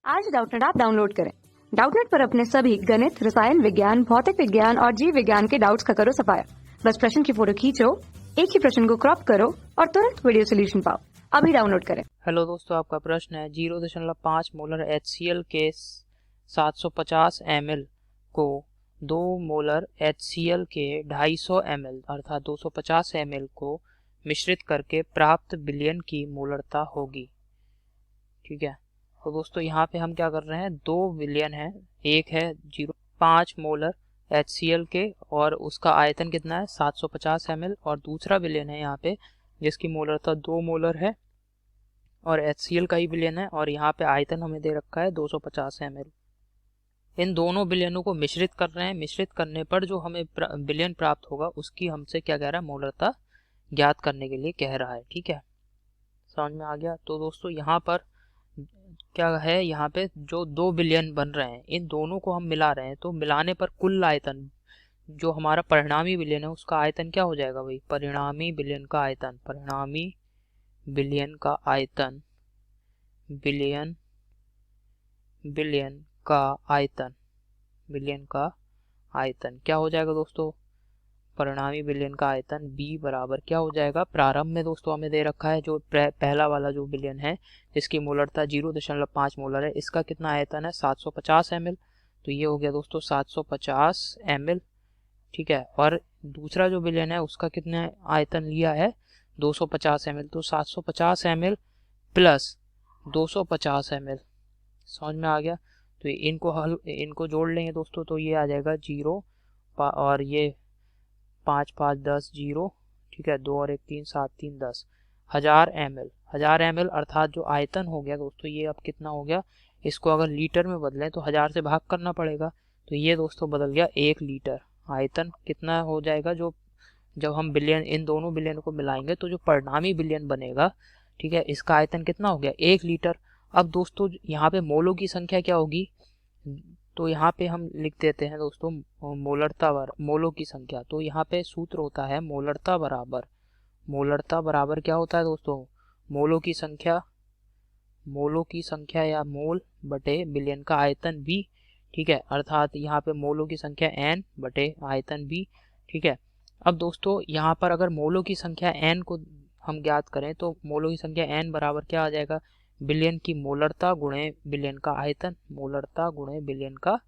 आज Doubtnut app download करें। Doubtnut पर अपने सभी गणित, रसायन विज्ञान, भौतिक विज्ञान और जीव विज्ञान के डाउट्स का करो सफाया। बस प्रश्न की फोटो खींचो, एक ही प्रश्न को क्रॉप करो और तुरंत वीडियो सोल्यूशन पाओ। अभी डाउनलोड करें। हेलो दोस्तों, आपका प्रश्न है 0.5 मोलर HCl के 750 ml को 2 मोलर HCl के 250 ml अर्थात 250 ml को मिश्रित करके प्राप्त विलयन की मोलरता होगी। ठीक है, तो दोस्तों यहाँ पे हम क्या कर रहे हैं, दो विलयन है। एक है 0.5 मोलर HCl के और उसका आयतन कितना है 750 ml, और दूसरा विलयन है यहाँ पे जिसकी मोलरता 2 मोलर है और HCl का ही विलयन है, और यहाँ पे आयतन हमें दे रखा है 250 ml। इन दोनों विलयनों को मिश्रित कर रहे हैं। मिश्रित करने पर जो हमें विलयन प्राप्त होगा उसकी हमसे क्या कह रहा है, मोलरता ज्ञात करने के लिए कह रहा है। ठीक है, समझ में आ गया। तो दोस्तों यहाँ पर क्या है, यहाँ पे जो दो विलयन बन रहे हैं इन दोनों को हम मिला रहे हैं, तो मिलाने पर कुल आयतन जो हमारा परिणामी विलयन है उसका आयतन क्या हो जाएगा भाई, परिणामी विलयन का आयतन, परिणामी विलयन का आयतन, विलयन का आयतन, विलयन का आयतन क्या हो जाएगा दोस्तों, परिणामी विलयन का आयतन B बराबर क्या हो जाएगा, प्रारंभ में दोस्तों हमें दे रखा है जो पहला वाला जो विलयन है जिसकी मोलरता 0.5 मोलर है, इसका कितना आयतन है 750 ml, तो ये हो गया दोस्तों 750 ml। ठीक है, और दूसरा जो विलयन है उसका कितना आयतन लिया है 250 ml, तो 750 ml प्लस 250 ml। समझ में आ गया। तो इनको जोड़ लेंगे दोस्तों, तो ये आ जाएगा 0 और ये 5 5 10 0। ठीक है, 2 और 1 3 7 3 10 1000 ml अर्थात जो आयतन हो गया दोस्तों ये अब कितना हो गया, इसको अगर लीटर में बदलें तो 1000 से भाग करना पड़ेगा, तो ये दोस्तों बदल गया 1 लीटर। आयतन कितना हो जाएगा, जो जब हम बिलियन इन दोनों बिलियन को मिलाएंगे तो जो परिणामी बिलियन बनेगा, ठीक है, इसका आयतन कितना हो गया 1 लीटर। अब दोस्तों यहाँ पे मोलों की संख्या क्या होगी, तो यहाँ पे हम लिख देते हैं दोस्तों मोलों की संख्या। तो यहाँ पे सूत्र होता है मोलरता बराबर क्या होता है दोस्तों, मोलों की संख्या या मोल बटे बिलियन का आयतन B। ठीक है, अर्थात यहाँ पे मोलों की संख्या N बटे आयतन B। ठीक है, अब दोस्तों यहाँ पर अगर मोलों की संख्या N को हम ज्ञात करें तो मोलों की संख्या N बराबर क्या आ जाएगा, बिलियन की मोलरता गुणे बिलियन का आयतन, मोलरता गुणे बिलियन का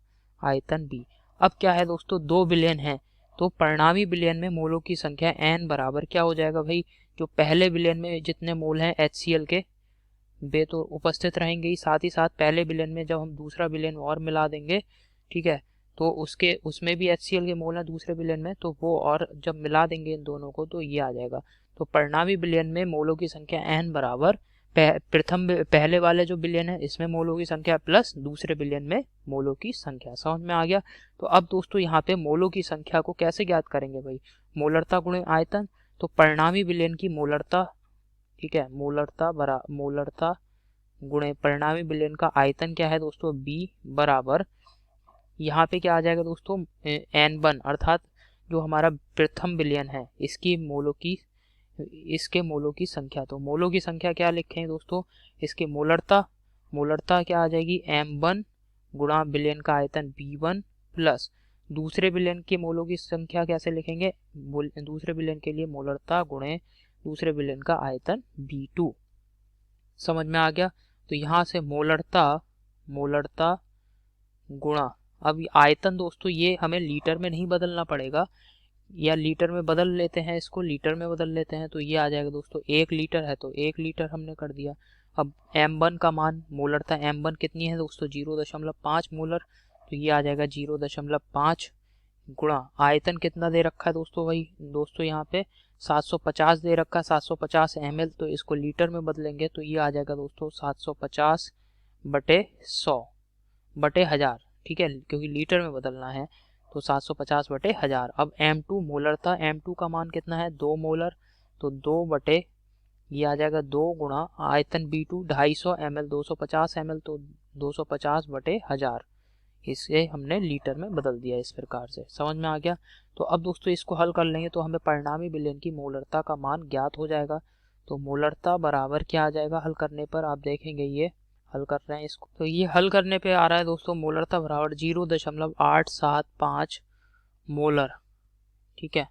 आयतन B। अब क्या है दोस्तों, दो बिलियन है तो परिणामी बिलियन में मोलों की संख्या N बराबर क्या हो जाएगा भाई, जो पहले बिलियन में जितने मोल हैं HCl के वे तो उपस्थित रहेंगे ही, साथ ही साथ पहले बिलियन में जब हम दूसरा बिलियन और मिला देंगे, ठीक है, तो उसमें भी HCl के मोल हैं दूसरे बिलियन में, तो वो और जब मिला देंगे इन दोनों को तो ये आ जाएगा। तो परिणामी बिलियन में मोलों की संख्या N बराबर पहले वाले जो बिलियन है इसमें मोलों की संख्या प्लस दूसरे बिलियन में मोलों की संख्या। समझ में आ गया। तो अब दोस्तों यहाँ पे मोलों की संख्या को कैसे ज्ञात करेंगे भाई, मोलरता गुणे आयतन, तो परिणामी बिलियन की मोलरता, ठीक है, मोलरता गुणे परिणामी विलयन का आयतन क्या है दोस्तों B बराबर, यहाँ पे क्या आ जाएगा दोस्तों N1 अर्थात जो हमारा प्रथम विलयन है इसके मोलों की संख्या। तो मोलों की संख्या क्या लिखें दोस्तों, इसके मोलरता क्या आ जाएगी M1 गुणा विलयन का आयतन B1 प्लस दूसरे विलयन के मोलों की संख्या कैसे लिखेंगे, दूसरे विलयन के लिए मोलरता गुणे दूसरे विलयन का आयतन B2। समझ में आ गया। तो यहाँ से मोलरता गुणा, अब आयतन दोस्तों ये हमें लीटर में नहीं बदलना पड़ेगा, या लीटर में बदल लेते हैं, इसको लीटर में बदल लेते हैं, तो ये आ जाएगा दोस्तों 1 लीटर है तो 1 लीटर हमने कर दिया। अब M1 का मान, मोलरता M1 कितनी है दोस्तों 0.5 मोलर, तो ये आ जाएगा 0.5 गुणा आयतन कितना दे रखा है दोस्तों, वही दोस्तों यहाँ पे 750 दे रखा है, 750 ml, तो इसको लीटर में बदलेंगे तो ये आ जाएगा दोस्तों 750 बटे 100 बटे 1000। ठीक है, क्योंकि लीटर में बदलना है तो 750 बटे 1000। अब M2 मोलर था, M2 का मान कितना है 2 मोलर, तो 2 बटे ये आ जाएगा 2 गुणा आयतन B2 250 ml 250 ml, तो 250 बटे 1000, इसे हमने लीटर में बदल दिया इस प्रकार से। समझ में आ गया। तो अब दोस्तों इसको हल कर लेंगे तो हमें परिणामी विलयन की मोलरता का मान ज्ञात हो जाएगा। तो मोलरता बराबर क्या आ जाएगा, हल करने पर आप देखेंगे ये हल कर रहे हैं इसको। तो ये हल करने पे आ रहा है दोस्तों मोलरता बराबर 0.875 मोलर। ठीक है,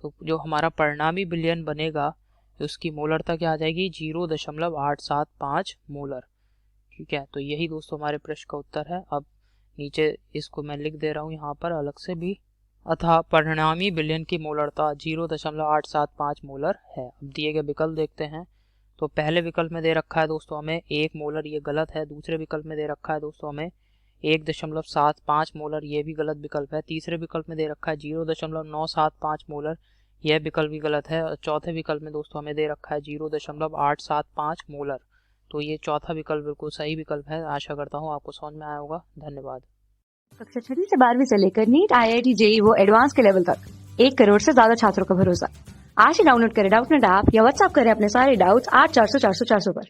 तो जो हमारा परिणामी विलयन बनेगा उसकी मोलरता क्या आ जाएगी 0.875 मोलर। ठीक है, तो यही दोस्तों हमारे प्रश्न का उत्तर है। अब नीचे इसको मैं लिख दे रहा हूँ यहाँ पर अलग से भी, अतः परिणामी विलयन की मोलरता 0.875 मोलर है। अब दिए गए विकल्प देखते हैं। तो पहले विकल्प में दे रखा है दोस्तों हमें 1 मोलर, ये गलत है। दूसरे विकल्प में दे रखा है दोस्तों हमें 1.75 मोलर, ये भी गलत विकल्प है। तीसरे विकल्प में दे रखा है 0.975 मोलर, यह विकल्प भी गलत है। और चौथे विकल्प में दोस्तों हमें दे रखा है 0.875 मोलर, तो ये चौथा विकल्प बिल्कुल सही विकल्प है। आशा करता हूँ आपको समझ में आया होगा। धन्यवाद। कक्षा 6वीं से 12वीं से लेकर नीट, IIT, JEE वो एडवांस के लेवल तक 1 करोड़ से ज्यादा छात्रों का भरोसा। आज ही डाउनलोड करें डाउटनेट ऐप या व्हाट्सएप करें अपने सारे डाउट्स 8400 400 400 पर।